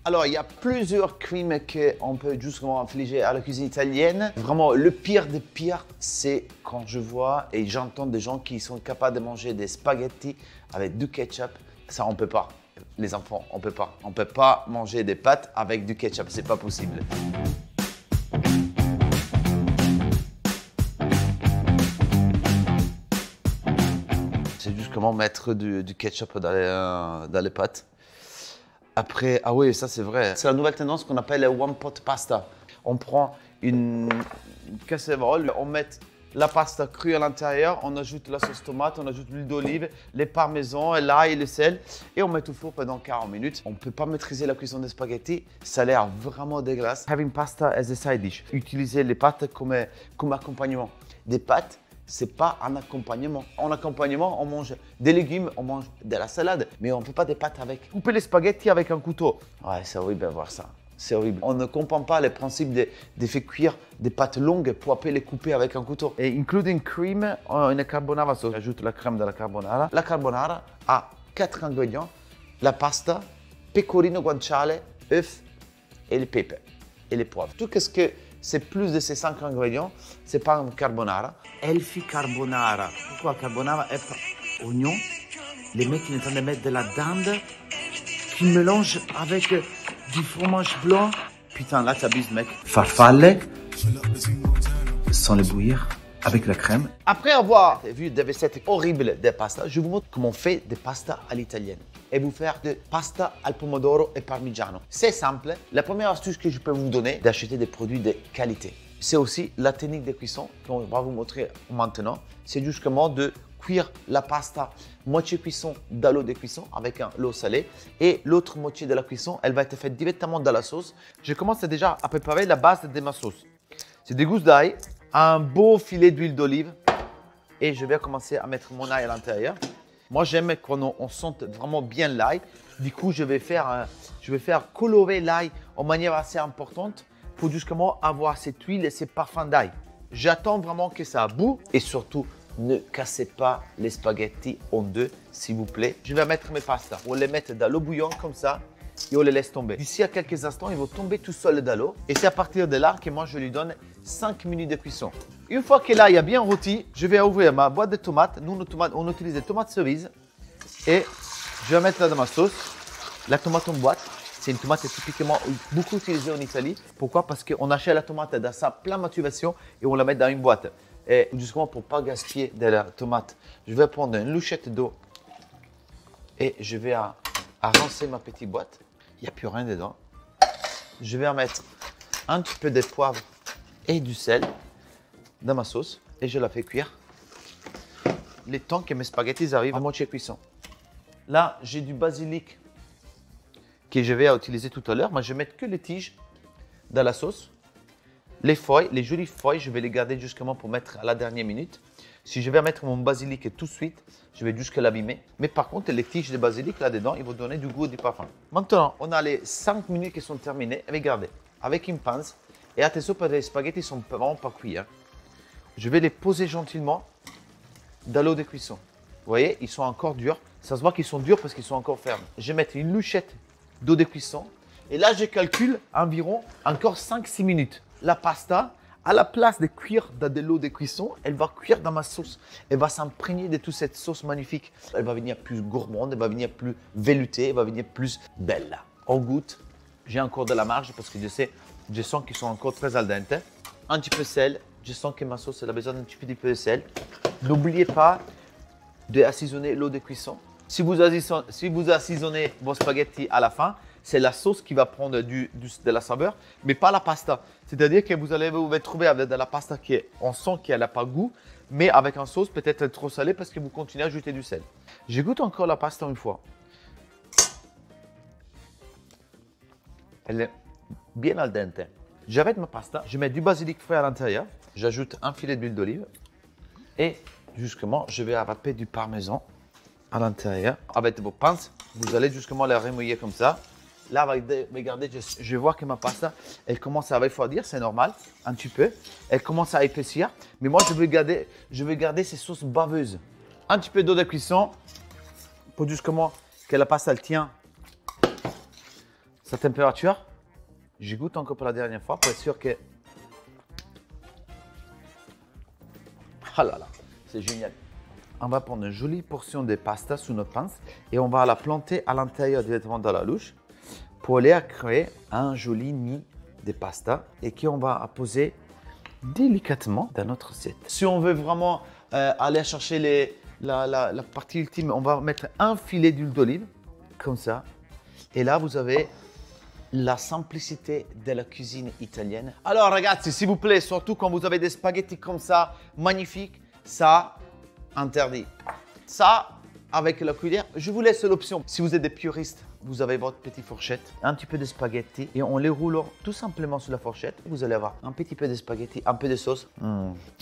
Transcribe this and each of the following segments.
Alors, il y a plusieurs crimes qu'on peut justement infliger à la cuisine italienne. Vraiment, le pire des pires, c'est quand je vois et j'entends des gens qui sont capables de manger des spaghettis avec du ketchup. Ça, on peut pas. Les enfants, on peut pas. On peut pas manger des pâtes avec du ketchup. C'est pas possible. C'est juste comment mettre du ketchup dans les pâtes. Après, ah oui, ça c'est vrai. C'est la nouvelle tendance qu'on appelle le one pot pasta. On prend une casserole, on met la pasta crue à l'intérieur, on ajoute la sauce tomate, on ajoute l'huile d'olive, les parmesans, l'ail et le sel et on met au four pendant 40 minutes. On ne peut pas maîtriser la cuisson des spaghettis, ça a l'air vraiment dégueulasse. Having pasta as a side dish. Utiliser les pâtes comme accompagnement. Des pâtes, c'est pas un accompagnement. En accompagnement, on mange des légumes, on mange de la salade, mais on ne fait pas des pâtes avec. Couper les spaghettis avec un couteau. Ouais, c'est horrible de voir ça. C'est horrible. On ne comprend pas le principe de faire cuire des pâtes longues pour après les couper avec un couteau. Et including cream in carbonara sauce. J'ajoute la crème de la carbonara. La carbonara a 4 ingrédients. La pasta, pecorino guanciale, œuf et le pepe et les poivres. Tout ce que c'est plus de ces 5 ingrédients, c'est pas un carbonara. Elfi carbonara. Pourquoi carbonara est oignon? Les mecs ils sont en train de mettre de la dinde qui mélange avec du fromage blanc. Putain, là t'abuses mec. Farfalle sans les bouillir avec la crème. Après avoir vu des recettes horribles de pasta, je vous montre comment on fait des pastas à l'italienne. Et vous faire de pasta al pomodoro et parmigiano. C'est simple. La première astuce que je peux vous donner, d'acheter des produits de qualité. C'est aussi la technique de cuisson qu'on va vous montrer maintenant. C'est justement de cuire la pasta moitié cuisson dans l'eau de cuisson avec l'eau salée et l'autre moitié de la cuisson, elle va être faite directement dans la sauce. Je commence déjà à préparer la base de ma sauce. C'est des gousses d'ail, un beau filet d'huile d'olive et je vais commencer à mettre mon ail à l'intérieur. Moi, j'aime quand on sente vraiment bien l'ail. Du coup, je vais faire colorer l'ail en manière assez importante pour justement avoir cette huile et ces parfums d'ail. J'attends vraiment que ça boue et surtout, ne cassez pas les spaghettis en deux, s'il vous plaît. Je vais mettre mes pastas. On les met dans l'eau bouillante comme ça et on les laisse tomber. D'ici à quelques instants, ils vont tomber tout seuls dans l'eau. Et c'est à partir de là que moi, je lui donne 5 minutes de cuisson. Une fois que l'ail a bien rôti, je vais ouvrir ma boîte de tomates. Nous, nos tomates, on utilise des tomates cerises. Et je vais mettre là dans ma sauce la tomate en boîte. C'est une tomate typiquement beaucoup utilisée en Italie. Pourquoi? Parce qu'on achète la tomate dans sa pleine maturation et on la met dans une boîte. Et justement, pour ne pas gaspiller de la tomate, je vais prendre une louchette d'eau et je vais rincer ma petite boîte. Il n'y a plus rien dedans. Je vais mettre un petit peu de poivre et du sel dans ma sauce et je la fais cuire le temps que mes spaghettis arrivent à moitié cuisson. Là, j'ai du basilic que je vais utiliser tout à l'heure. Moi, je vais mettre que les tiges dans la sauce. Les feuilles, les jolies feuilles, je vais les garder justement pour mettre à la dernière minute. Si je vais mettre mon basilic tout de suite, je vais jusqu'à l'abîmer. Mais par contre, les tiges de basilic là-dedans, ils vont donner du goût et du parfum. Maintenant, on a les 5 minutes qui sont terminées. Regardez, avec une pince. Et attention, parce que les spaghettis ne sont vraiment pas cuits. Je vais les poser gentiment dans l'eau de cuisson. Vous voyez, ils sont encore durs. Ça se voit qu'ils sont durs parce qu'ils sont encore fermes. Je vais mettre une louchette d'eau de cuisson. Et là, je calcule environ encore 5-6 minutes. La pasta, à la place de cuire dans de l'eau de cuisson, elle va cuire dans ma sauce. Elle va s'imprégner de toute cette sauce magnifique. Elle va venir plus gourmande, elle va venir plus veloutée, elle va venir plus belle. On goûte. J'ai encore de la marge parce que je sens qu'ils sont encore très al dente. Un petit peu de sel. Je sens que ma sauce elle a besoin d'un petit peu de sel. N'oubliez pas d'assaisonner l'eau de cuisson. Si vous assaisonnez vos spaghettis à la fin, c'est la sauce qui va prendre de la saveur, mais pas la pasta. C'est-à-dire que vous allez vous retrouver avec de la pasta on sent qu'elle n'a pas goût, mais avec une sauce peut-être trop salée parce que vous continuez à ajouter du sel. Je goûte encore la pasta une fois. Elle est bien al dente. J'arrête ma pasta, je mets du basilic frais à l'intérieur, j'ajoute un filet d'huile d'olive et justement, je vais râper du parmesan à l'intérieur. Avec vos pinces, vous allez justement la remouiller comme ça. Là, regardez, je vais voir que ma pasta, elle commence à refroidir, c'est normal, un petit peu. Elle commence à épaissir, mais moi, je vais garder ces sauces baveuses. Un petit peu d'eau de cuisson pour justement que la pasta, elle tient Sa température, j'y goûte encore pour la dernière fois pour être sûr que... Ah là là, c'est génial. On va prendre une jolie portion de pasta sous notre pince et on va la planter à l'intérieur directement dans la louche pour aller créer un joli nid de pasta et qu'on va poser délicatement dans notre assiette. Si on veut vraiment aller chercher la partie ultime, on va mettre un filet d'huile d'olive, comme ça. Et là, vous avez la simplicité de la cuisine italienne. Alors, ragazzi, s'il vous plaît, surtout quand vous avez des spaghettis comme ça, magnifiques, ça, interdit. Ça, avec la cuillère, je vous laisse l'option. Si vous êtes des puristes, vous avez votre petite fourchette, un petit peu de spaghettis et on les roule tout simplement sur la fourchette. Vous allez avoir un petit peu de spaghettis, un peu de sauce.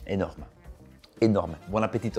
Énorme. Énorme. Bon appétit.